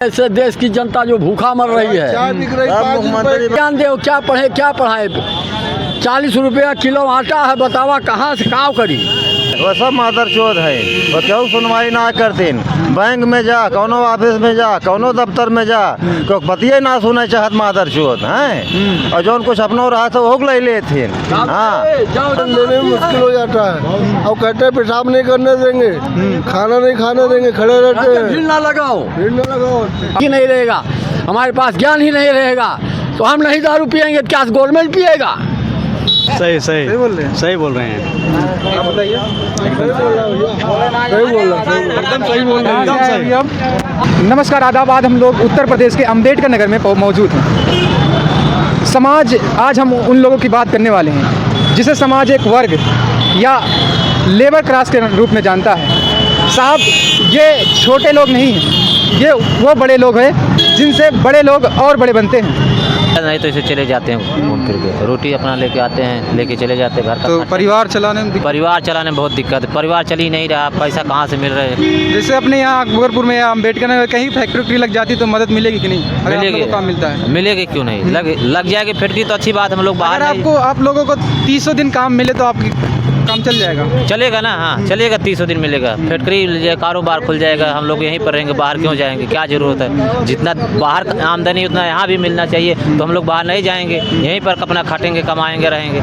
ऐसे देश की जनता जो भूखा मर रही है, ज्ञान दे क्या पढ़े क्या पढ़ाए। 40 रुपया किलो आटा है, बतावा कहाँ से काम करी। वो सब मादरचोद है, वो क्यों सुनवाई ना करते। बैंक में जा, कौनो ऑफिस में जा, कौनो दफ्तर में जा, क्यों बतिये ना सुने चाहत मादरचोद हैं। और जो कुछ अपनो रहा था वो ले लेते। हाँ, लेने में मुश्किल हो जाता है। और कहते हैं पेशाब नहीं करने देंगे, खाना नहीं खाने देंगे, खड़े रहते हैं। भीड़ ना लगाओ, भीड़ न लगाओ। ही नहीं रहेगा, हमारे पास ज्ञान ही नहीं रहेगा तो हम नहीं दारू पियेंगे, क्या गवर्नमेंट पिएगा। सही सही सही बोल रहे हैं। सही बोल रहे हैं। आप बताइए। सही बोल रहा एकदम सही बोल रहे हैं। नमस्कार आदाब। आज हम लोग उत्तर प्रदेश के अम्बेडकर नगर में मौजूद हैं। समाज, आज हम उन लोगों की बात करने वाले हैं जिसे समाज एक वर्ग या लेबर क्लास के रूप में जानता है। साहब, ये छोटे लोग नहीं हैं, ये वो बड़े लोग हैं जिनसे बड़े लोग और बड़े बनते हैं। नहीं तो इसे चले जाते हैं घूम फिर के, रोटी अपना लेके आते हैं, लेके चले जाते हैं घर का। तो परिवार चलाने में बहुत दिक्कत है। परिवार चल ही नहीं रहा, पैसा कहाँ से मिल रहा है। जैसे अपने यहाँ अकबरपुर में या अम्बेडकर नगर कहीं फैक्ट्री लग जाती तो मदद मिलेगी कि नहीं? अगर आप लोगों को काम मिलता है, मिलेगी क्यों नहीं, लग जाएगी फैक्ट्री तो अच्छी बात। हम लोग बाहर अगर आप लोगों को 300 दिन काम मिले तो आपकी काम चल जाएगा। चलेगा ना। हाँ चलेगा, 300 दिन मिलेगा, फैक्ट्री कारोबार खुल जाएगा। हम लोग यहीं पर रहेंगे, बाहर क्यों जाएंगे, क्या ज़रूरत है। जितना बाहर आमदनी उतना यहाँ भी मिलना चाहिए, तो हम लोग बाहर नहीं जाएंगे, यहीं पर अपना खटेंगे, कमाएंगे, रहेंगे।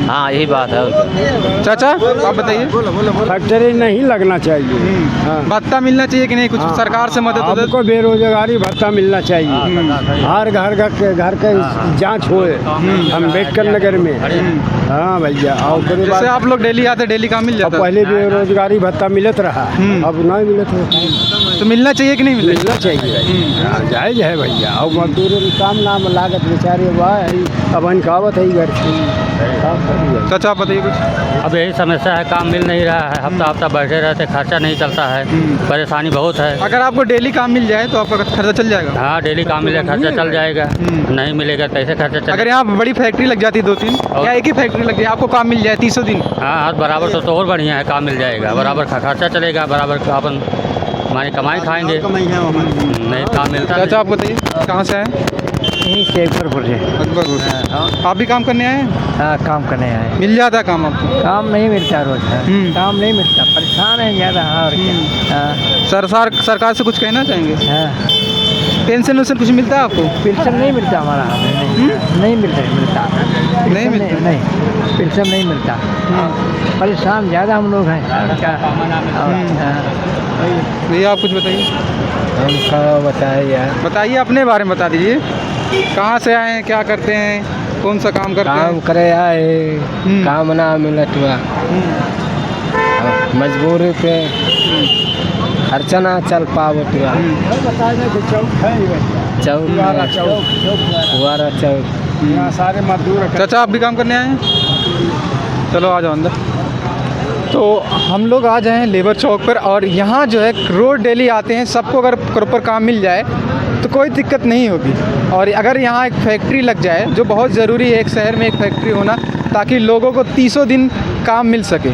हाँ यही बात है। चाचा आप बताइए। फैक्ट्री नहीं लगना चाहिए। भत्ता मिलना चाहिए कि नहीं, कुछ सरकार से मदद उदद? हमको बेरोजगारी भत्ता मिलना चाहिए। हर घर का जांच होए अम्बेडकर नगर में। हाँ भैया। और जैसे आप लोग डेली आते, डेली काम मिल जाता है? पहले बेरोजगारी भत्ता मिलत रहा, अब नहीं मिलत रहा। तो मिलना चाहिए कि नहीं मिलना चाहिए, जायज है भैया। और मजदूर काम नाम लागत बेचारे वाह अब अनकावत है घर से। चाचा आप बताइए कुछ। अब यही समस्या है, काम मिल नहीं रहा है, हफ्ता हफ्ता बैठे रहते, खर्चा नहीं चलता है, परेशानी बहुत है। अगर आपको डेली काम मिल जाए तो आपका खर्चा चल जाएगा? हाँ डेली काम मिले खर्चा चल जाएगा, नहीं मिलेगा कैसे खर्चा चलेगा। अगर यहाँ बड़ी फैक्ट्री लग जाती 2-3 या एक ही फैक्ट्री लग जाए, आपको काम मिल जाए 300 दिन? हाँ बराबर तो और बढ़िया है, काम मिल जाएगा, बराबर खर्चा चलेगा, बराबर अपन हमारी कमाई खाएंगे। नहीं काम मिलता। चाचा आप बताइए कहाँ से आए? यहीं से अकबरपुर से। अकबरपुर। आप भी काम करने आए? हाँ काम करने आए। मिल जाता है काम आपको? काम नहीं मिलता रोज, काम नहीं मिलता, परेशान है ज़्यादा। हाँ और क्या। सरकार से कुछ कहना चाहेंगे? हाँ पेंशन वेंशन कुछ मिलता है आपको? पेंशन नहीं मिलता हमारा, नहीं मिलता नहीं मिलता? नहीं पेंशन नहीं मिलता। परेशान ज़्यादा हम लोग हैं। क्या भैया आप कुछ बताइए। हम क्या बताएं यार। बताइए, अपने बारे में बता दीजिए। कहाँ से आए हैं, क्या करते हैं, कौन सा काम करते हैं? काम करे आए, काम ना मिलत हुआ, मजबूरी पे खर्चा ना चल पावत हुआ। चौक सारे मजदूर। चाचा आप भी काम करने आए हैं? चलो आ जाओ अंदर। तो हम लोग आ जाए हैं लेबर चौक पर, और यहाँ जो है रोज डेली आते हैं। सबको अगर प्रॉपर काम मिल जाए तो कोई दिक्कत नहीं होगी। और अगर यहाँ एक फैक्ट्री लग जाए, जो बहुत ज़रूरी है एक शहर में एक फैक्ट्री होना, ताकि लोगों को 300 दिन काम मिल सके।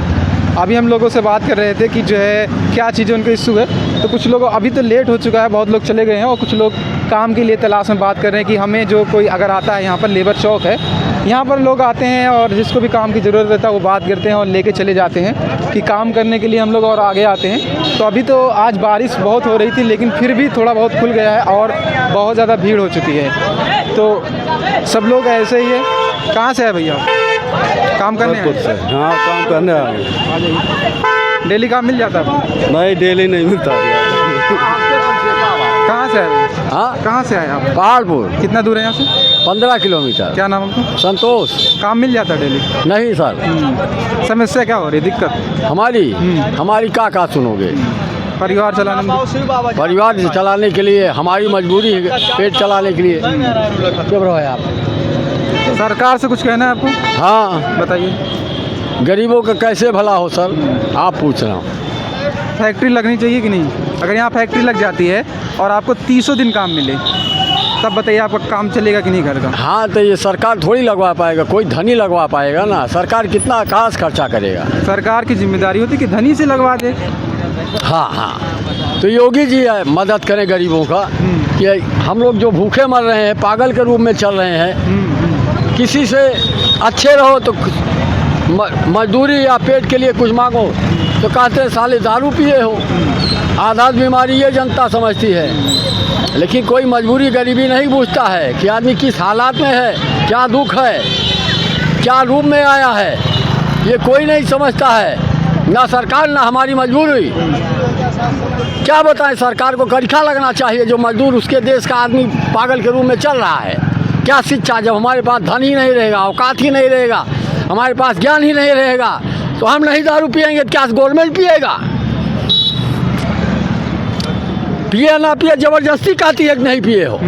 अभी हम लोगों से बात कर रहे थे कि जो है क्या चीज़ें उनको इशू है, तो कुछ लोग अभी तो लेट हो चुका है, बहुत लोग चले गए हैं, और कुछ लोग काम के लिए तलाश में बात कर रहे हैं कि हमें जो कोई अगर आता है, यहाँ पर लेबर चौक है, यहाँ पर लोग आते हैं और जिसको भी काम की ज़रूरत रहता है वो बात करते हैं और लेके चले जाते हैं कि काम करने के लिए हम लोग और आगे आते हैं। तो अभी तो आज बारिश बहुत हो रही थी, लेकिन फिर भी थोड़ा बहुत खुल गया है और बहुत ज़्यादा भीड़ हो चुकी है। तो सब लोग ऐसे ही है। कहाँ से है भैया? काम करने आए? हाँ काम करने आए। डेली काम मिल जाता है? नहीं डेली नहीं मिलता। कहाँ से आए? हाँ कहाँ से आए आप? पहाड़पुर। कितना दूर है यहाँ से? 15 किलोमीटर। क्या नाम आपका? संतोष। काम मिल जाता है डेली? नहीं सर। समस्या क्या हो रही है, दिक्कत? हमारी का सुनोगे। परिवार चलाने में? परिवार चलाने के लिए हमारी मजबूरी है, पेट चलाने के लिए। क्यों रहो आप? सरकार से कुछ कहना है आपको? हाँ बताइए। गरीबों का कैसे भला हो सर, आप पूछ रहा हूँ। फैक्ट्री लगनी चाहिए कि नहीं? अगर यहाँ फैक्ट्री लग जाती है और आपको 300 दिन काम मिले, तब बताइए आपका काम चलेगा कि नहीं घर का? हाँ तो ये सरकार थोड़ी लगवा पाएगा, कोई धनी लगवा पाएगा ना। सरकार कितना आकाश खर्चा करेगा। सरकार की जिम्मेदारी होती है कि धनी से लगवा दे। हाँ तो योगी जी है, मदद करें गरीबों का। कि हम लोग जो भूखे मर रहे हैं, पागल के रूप में चल रहे हैं, किसी से अच्छे रहो तो मजदूरी या पेट के लिए कुछ मांगो तो कहते हैं साले दारू पिए हो। आधा बीमारी ये जनता समझती है, लेकिन कोई मजबूरी गरीबी नहीं पूछता है कि आदमी किस हालात में है, क्या दुख है, क्या रूप में आया है, ये कोई नहीं समझता है। ना सरकार ना हमारी मजबूरी। क्या बताएं, सरकार को कड़खा लगना चाहिए जो मजदूर उसके देश का आदमी पागल के रूप में चल रहा है। क्या शिक्षा, जब हमारे पास धन ही नहीं रहेगा, औकात ही नहीं रहेगा, हमारे पास ज्ञान ही नहीं रहेगा, तो हम नहीं दारू पिएंगे तो क्या गवर्नमेंट पिएगा? पिए ना पिए, जबरदस्ती कहती है कि नहीं पिए हो।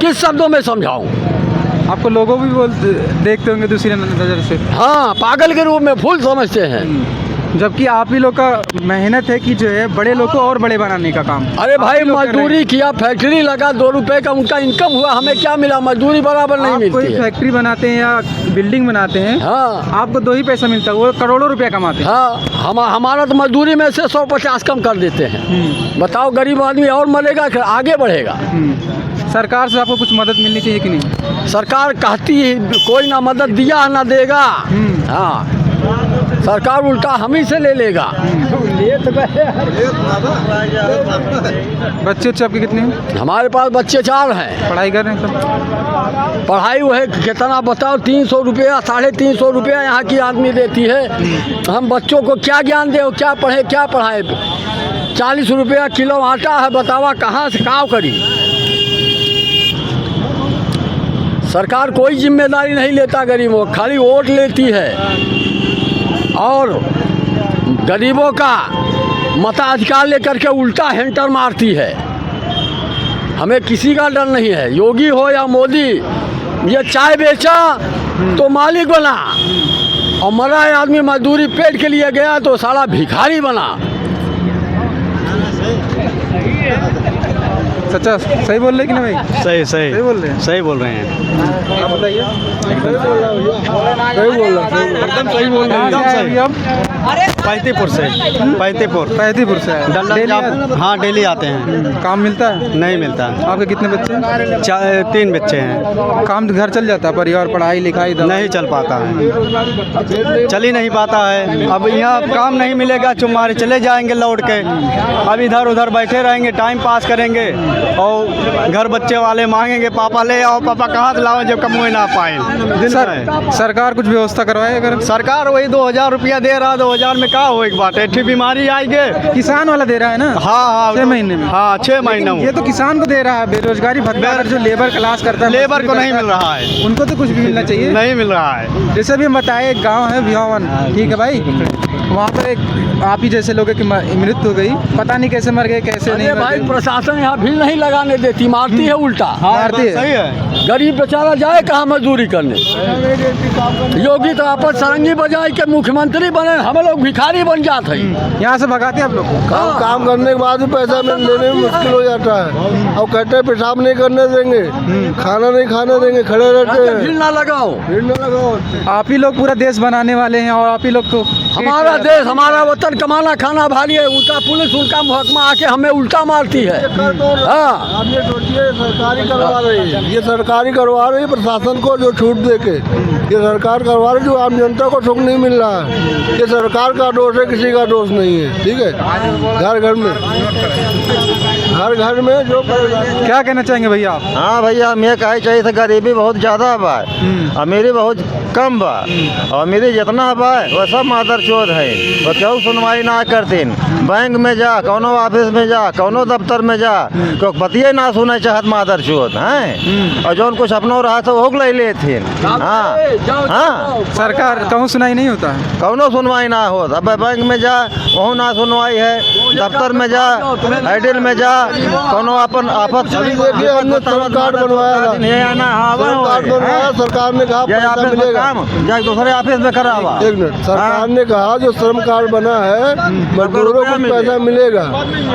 किस शब्दों में समझाऊं? आपको लोगों भी देखते होंगे दूसरी नज़र से। हाँ, पागल के रूप में फुल समझते हैं। जबकि आप ही लोग का मेहनत है कि जो है बड़े लोग को और बड़े बनाने का काम। अरे भाई, मजदूरी किया, फैक्ट्री लगा, 2 रुपए का उनका इनकम हुआ, हमें क्या मिला? मजदूरी बराबर नहीं आप मिलती कोई है। फैक्ट्री बनाते हैं या बिल्डिंग बनाते हैं, हाँ आपको 2 ही पैसा मिलता है, वो करोड़ों रुपया कमाते हैं। हाँ, हमारा तो मजदूरी में से 150 कम कर देते हैं। बताओ, गरीब आदमी और मरेगा कि आगे बढ़ेगा? सरकार से आपको कुछ मदद मिलनी चाहिए कि नहीं? सरकार कहती है कोई ना मदद दिया ना देगा। हाँ, सरकार उल्टा हम ही से ले लेगा। बच्चे उच्चे आपके कितने हैं? हमारे पास बच्चे 4 हैं। पढ़ाई कर रहे हैं सब? पढ़ाई वो है कितना बताओ, 300 रुपया 350 रुपया यहाँ की आदमी देती है। हम बच्चों को क्या ज्ञान दे, क्या पढ़े क्या पढ़ाए? 40 रुपया किलो आटा है, बतावा कहाँ से काम करी? सरकार कोई जिम्मेदारी नहीं लेता गरीबों, खाली वोट लेती है और गरीबों का मताधिकार लेकर के उल्टा हैंटर मारती है। हमें किसी का डर नहीं है, योगी हो या मोदी। ये चाय बेचा तो मालिक बना, और मरा आदमी मजदूरी पेट के लिए गया तो साला भिखारी बना। सच्चा सही बोल रहे कि ना भाई? सही बोल रहे हैं। सही बोल रहे हैं। आप बताइए। सही बोल रहा है, एकदम सही बोल रहे हैं। कहाँ से आए अभी आप? पैंतीपुर से। पैंतीपुर से आए। डेली हाँ, डेली आते हैं। काम मिलता है? नहीं मिलता। आपके कितने बच्चे हैं? 3 बच्चे हैं। काम घर चल जाता है, परिवार पढ़ाई लिखाई नहीं चल पाता है, चल ही नहीं पाता है। अब यहाँ काम नहीं मिलेगा, चुम्हारे चले जाएंगे लौट के। अब इधर उधर बैठे रहेंगे, टाइम पास करेंगे, और घर बच्चे वाले मांगेंगे पापा ले आओ, पापा कहाँ से लाओ जब कमुए ना पाए। सरकार कुछ व्यवस्था करवाए? अगर सरकार वही 2000 रुपया दे रहा, 2000 में का हो एक बात है, ठीक बीमारी आएगी। किसान वाला दे रहा है ना? हाँ 6 महीने में। हाँ 6 महीने में। ये तो किसान को दे रहा है। बेरोजगारी भत्ता अगर जो लेबर क्लास करता है, लेबर को नहीं मिल रहा है, उनको तो कुछ भी मिलना चाहिए। नहीं मिल रहा है। जैसे भी हम बताए, एक गाँव है भिवावन, ठीक है भाई, वहाँ पर एक आप ही जैसे लोगों की मृत्यु हो गई, पता नहीं कैसे मर गए, कैसे नहीं अरे मर भाई, गए। प्रशासन यहाँ भी नहीं लगाने देती, मारती है उल्टा। मारती है। सही है। गरीब बेचारा जाए कहाँ मजदूरी करने? योगी तो आपस सरंगी बजाए के मुख्यमंत्री बने, हम लोग भिखारी बन जाते हैं। यहाँ से भगाते हैं आप लोग? काम करने के बाद भी पैसा लेने में मुश्किल हो जाता है। और कहते हैं पेशाब नहीं करने देंगे, खाना नहीं खाने देंगे, खड़े रहते हैं। भीड़ ना लगाओ। भीड़ न लगाओ। आप ही लोग पूरा देश बनाने वाले हैं, और आप ही लोग को हमारा देश, हमारा वतन, कमाना खाना भारी है। उल्टा पुलिस, उनका महकमा आके हमें उल्टा मारती है। हाँ, आप ये सोचिए, सरकारी करवा रही है, ये सरकारी करवा रही है प्रशासन को जो छूट दे के। ये सरकार करवा रही है, जो आम जनता को सुख नहीं मिल रहा है। ये सरकार का दोष है, किसी का दोष नहीं है। ठीक है, घर घर में जो क्या कहना चाहेंगे भैया आप? हाँ भैया, हम ये कहे चाहिए था, गरीबी बहुत ज़्यादा बा, अमीरी बहुत कम बा, और अमीरी जितना बा वह सब मादरचोद है। वो क्यों सुनवाई ना करतीन? बैंक में जा, कौनो ऑफिस में जा, कौनो दफ्तर में जा, क्यों पतिए ना सुने चाहत मादरचोद हैं। और जौन कुछ अपनो रहा था वो ले लेथिन। हाँ, सरकार कहूँ सुनाई नहीं होता है? कौनो सुनवाई ना हो। अब बैंक में जा, वहाँ ना सुनवाई है, दफ्तर में जा, आइडियल में जा, कोनो अपन आफत। देखिए, हमने श्रम कार्ड बनवाया था, सरकार ने कहा पैसा मिलेगा। जाए दूसरे ऑफिस में करावा। एक मिनट, सरकार ने कहा जो श्रम कार्ड बना है मजदूरों को कुछ पैसा मिलेगा।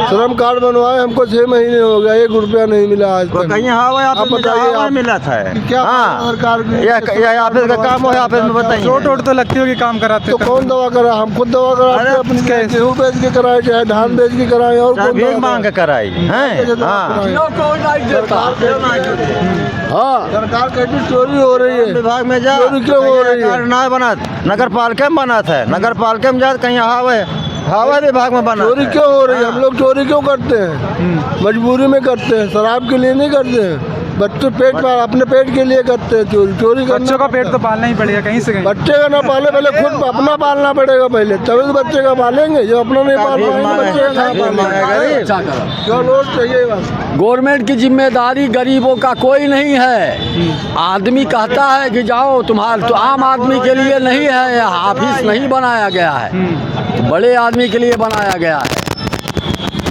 श्रम कार्ड बनवाए हमको 6 महीने हो गया, 1 रुपया नहीं मिला आज तक। कहीं आप बताइए आप मिला था क्या हाँ सरकार या ऑफिस का काम हो ऑफिस में बताइए। चोट वोट तो लगती होगी काम कराते तो कौन दवा करा? हम खुद दवा कराते हैं अपनी, गेहूँ बेच के कराए चाहे धान बेच के कराए और कौन भीख मांग के कराई हैं हाँ सरकार कहती चोरी हो रही है। विभाग में जा चोरी क्यों हो रही है? ना बना नगर पालिका में बना था, नगर पालिका में जा कहीं हवा विभाग में बना। चोरी क्यों हो रही है? हम लोग चोरी क्यों करते हैं? मजबूरी में करते हैं, शराब के लिए नहीं करते हैं। बच्चे अपने पेट के लिए करते हैं चोरी बच्चों का पेट तो पालना ही पड़ेगा कहीं से कहीं। बच्चे का ना पाले, पहले खुद अपना पालना पड़ेगा पहले, तभी तो बच्चे का पालेंगे। जो अपना नहीं पाल पाएंगे बच्चे का कहाँ पालेंगे? क्यों लोग चाहिए बस। गवर्नमेंट की जिम्मेदारी गरीबों का कोई नहीं है। आदमी कहता है कि जाओ तुम्हारा, तो आम आदमी के लिए नहीं है, यह ऑफिस नहीं बनाया गया है, बड़े आदमी के लिए बनाया गया है।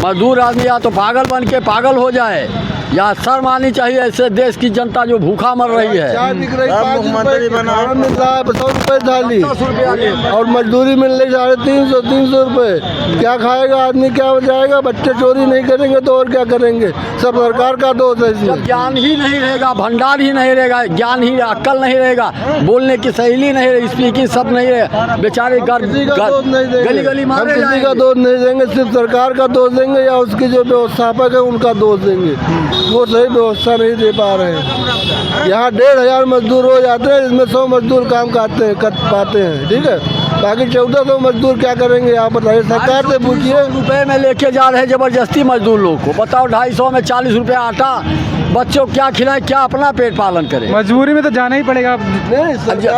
मजदूर आदमी या तो पागल बन के पागल हो जाए या शर्म आनी चाहिए ऐसे देश की जनता जो भूखा मर रही है। चाय बिक रही 5 रुपए मिल रहा है, 100 रुपए थाली, और मजदूरी मिल रही 350 रुपए। क्या खाएगा आदमी, क्या जाएगा? बच्चे चोरी नहीं करेंगे तो और क्या करेंगे? सब सरकार का दोष है इसमें। ज्ञान ही नहीं रहेगा, भंडार ही नहीं रहेगा, ज्ञान ही अक्ल नहीं रहेगा, बोलने की शैली नहीं रहेगी, स्पीकिंग सब नहीं रहेगा, बेचारे गली गली मारे हम किसी का दोष नहीं देंगे, सिर्फ सरकार का दोष देंगे या उसके जो व्यवस्थापक है उनका दोष देंगे। वो सही व्यवस्था नहीं दे पा रहे हैं। यहाँ 1500 मजदूर हो जाते हैं, इसमें 100 मजदूर काम कर पाते हैं, ठीक है। बाकी 1400 मजदूर क्या करेंगे आप बताइए? सरकार से पूछिए। रुपए में लेके जा रहे हैं जबरदस्ती मजदूर लोग को। बताओ 250 में 40 रुपये आटा, बच्चों को क्या खिलाएं, क्या अपना पेट पालन करें? मजबूरी में तो जाना ही पड़ेगा।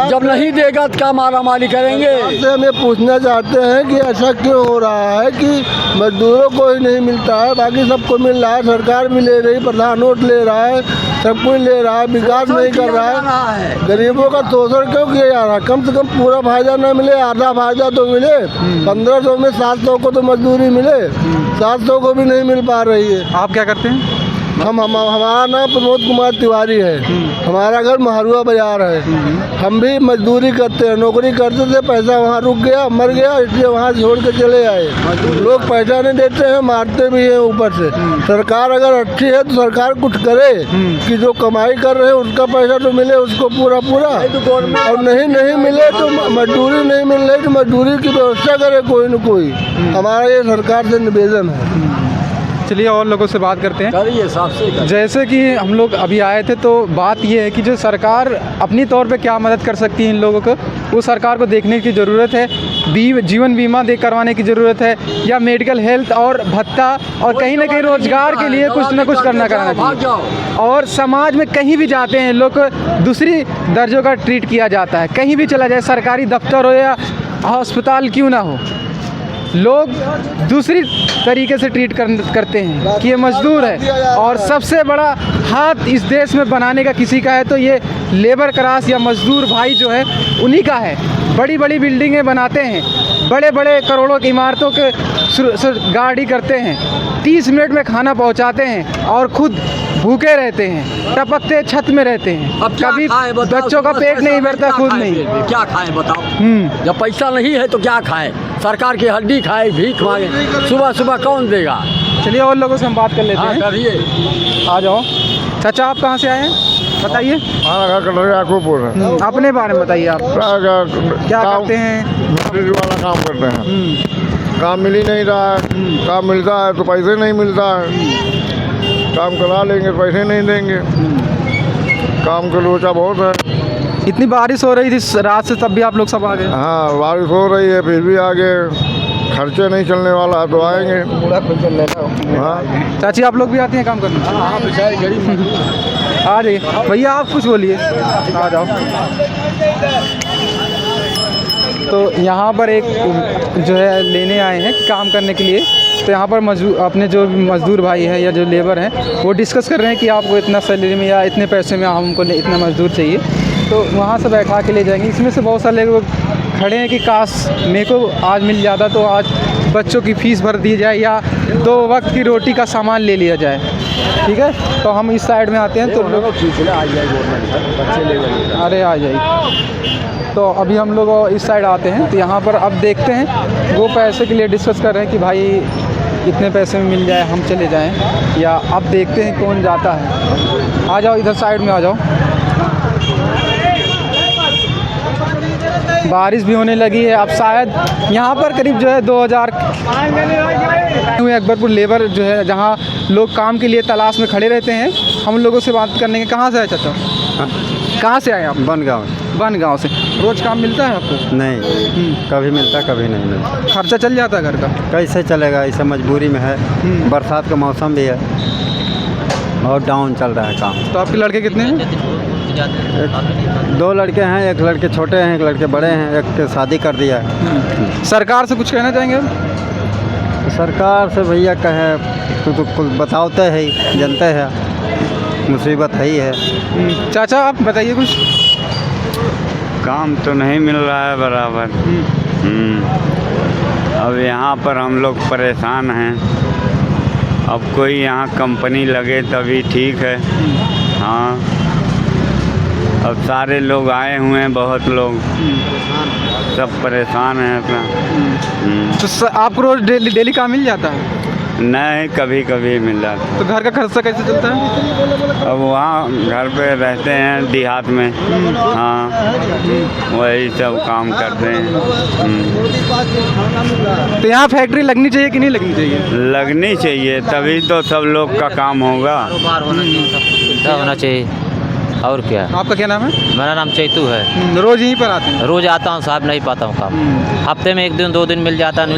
जब नहीं देगा तो क्या मारा मारी करेंगे? आपसे हम ये पूछना चाहते हैं कि ऐसा क्यों हो रहा है कि मजदूरों को ही नहीं मिलता है, बाकी सबको मिल रहा है। सरकार भी ले रही, प्रधान नोट ले रहा है, सब कुछ ले रहा है, विकास नहीं कर रहा है। गरीबों का शोषण क्यों किया जा रहा है? कम से कम पूरा फायदा न मिले, आधा फायदा तो मिले। 1500 में 700 को तो मजदूरी मिले, 700 को भी नहीं मिल पा रही है। आप क्या करते हैं? हमारा नाम प्रमोद कुमार तिवारी है, हमारा घर महारुआ बाजार है। हम भी मजदूरी करते हैं, नौकरी करते थे, पैसा वहाँ रुक गया, मर गया, इसलिए वहाँ छोड़ के चले आए। लोग पैसा नहीं देते हैं, मारते भी हैं ऊपर से। सरकार अगर अच्छी है तो सरकार कुछ करे कि जो कमाई कर रहे हैं उसका पैसा तो मिले उसको पूरा, और नहीं मिले तो मजदूरी नहीं मिल रही तो मजदूरी की व्यवस्था करे कोई न कोई। हमारा ये सरकार से निवेदन है। चलिए और लोगों से बात करते हैं। करिए साहब से। जैसे कि हम लोग अभी आए थे तो बात ये है कि जो सरकार अपनी तौर पे क्या मदद कर सकती है इन लोगों को, वो सरकार को देखने की ज़रूरत है। जीवन बीमा करवाने की ज़रूरत है, या मेडिकल हेल्थ और भत्ता, और कहीं ना कहीं रोज़गार के लिए कुछ ना कुछ कराना चाहिए। और समाज में कहीं भी जाते हैं लोग दूसरी दर्जों का ट्रीट किया जाता है। कहीं भी चला जाए, सरकारी दफ्तर हो या अस्पताल क्यों ना हो, लोग दूसरी तरीके से ट्रीट करते हैं कि ये मजदूर है। और सबसे बड़ा हाथ इस देश में बनाने का किसी का है तो ये लेबर क्लास या मजदूर भाई जो है उन्हीं का है। बड़ी बड़ी बिल्डिंगें बनाते हैं, बड़े बड़े करोड़ों की इमारतों के गाड़ी करते हैं, 30 मिनट में खाना पहुंचाते हैं और खुद भूखे रहते हैं, टपकते छत में रहते हैं। अब कभी बच्चों का पेट नहीं भरता, खुद नहीं। क्या खाएं बताओ? जब पैसा नहीं है तो क्या खाएं? सरकार की हड्डी खाए, भीख मांगे, सुबह सुबह कौन देगा? चलिए और लोगों से हम बात कर लेते हैं। करिए। आ जाओ। चाचा आप कहाँ से आए हैं बताइए? हमारा घर कटोरिया को अपने बारे में बताइए। आप क्या करते हैं? वाला काम करते हैं। काम मिल ही नहीं रहा है, काम मिलता है तो पैसे नहीं मिलता है। काम करा लेंगे पैसे नहीं देंगे, काम का लोचा बहुत है। इतनी बारिश हो रही थी रात से, तब भी आप लोग सब आ गए? हाँ बारिश हो रही है फिर भी आगे, खर्चे नहीं चलने वाला है तो आएंगे। हाँ चाची आप लोग भी आती हैं काम करने? आ जाइए भैया, आप कुछ बोलिए। आ जाओ। तो यहाँ पर एक जो है लेने आए हैं काम करने के लिए, तो यहाँ पर अपने जो मज़दूर भाई हैं या जो लेबर हैं वो डिस्कस कर रहे हैं कि आपको इतना सैलरी में या इतने पैसे में हमको इतना मज़दूर चाहिए, तो वहाँ से बैठा के ले जाएंगे। इसमें से बहुत सारे लोग खड़े हैं कि काश मेरे को आज मिल जाता तो आज बच्चों की फ़ीस भर दी जाए या 2 वक्त की रोटी का सामान ले लिया जाए। ठीक है, तो हम इस साइड में आते हैं तो लोग अरे आ जाइए। तो अभी हम लोग इस साइड आते हैं तो यहाँ पर अब देखते हैं वो पैसे के लिए डिस्कस कर रहे हैं कि भाई इतने पैसे में मिल जाए हम चले जाएं, या अब देखते हैं कौन जाता है। आ जाओ इधर साइड में आ जाओ। बारिश भी होने लगी है, अब शायद यहाँ पर करीब जो है 2000 अकबरपुर लेबर जो है जहाँ लोग काम के लिए तलाश में खड़े रहते हैं, हम लोगों से बात करने के। कहाँ से आए चाचा? कहाँ से आए आप? बनगांव से। रोज़ काम मिलता है आपको? नहीं, कभी मिलता कभी नहीं मिलता। खर्चा चल जाता है घर का? कैसे चलेगा, इसे मजबूरी में है। बरसात का मौसम भी है और डाउन चल रहा है काम। तो आपके लड़के कितने हैं? 2 लड़के हैं, एक लड़के छोटे हैं, एक लड़के बड़े हैं, एक के शादी कर दिया है। सरकार से कुछ कहना चाहेंगे? सरकार से भैया कहे तो कुछ बताते है ही, जनते हैं मुसीबत है ही है। चाचा आप बताइए कुछ। काम तो नहीं मिल रहा है बराबर। अब यहाँ पर हम लोग परेशान हैं। अब कोई यहाँ कंपनी लगे तभी ठीक है। हाँ, अब सारे लोग आए हुए हैं, बहुत लोग सब परेशान हैं अपना। तो आपको रोज़ डेली काम मिल जाता है? नहीं, कभी कभी मिल जाता है। तो घर का खर्चा कैसे चलता है? अब वहाँ घर पे रहते हैं देहात में। हाँ, वही सब काम करते हैं। तो यहाँ फैक्ट्री लगनी चाहिए कि नहीं लगनी चाहिए? लगनी चाहिए, तभी तो सब लोग का काम होगा। कारोबार होना चाहिए, सब सुविधा होना चाहिए, और क्या। आपका क्या नाम है? मेरा नाम चैतू है। रोज़ यहीं पर आते हैं? रोज़ आता हूँ साहब, नहीं पाता हूँ काम। हफ्ते में 1 दिन 2 दिन मिल जाता है,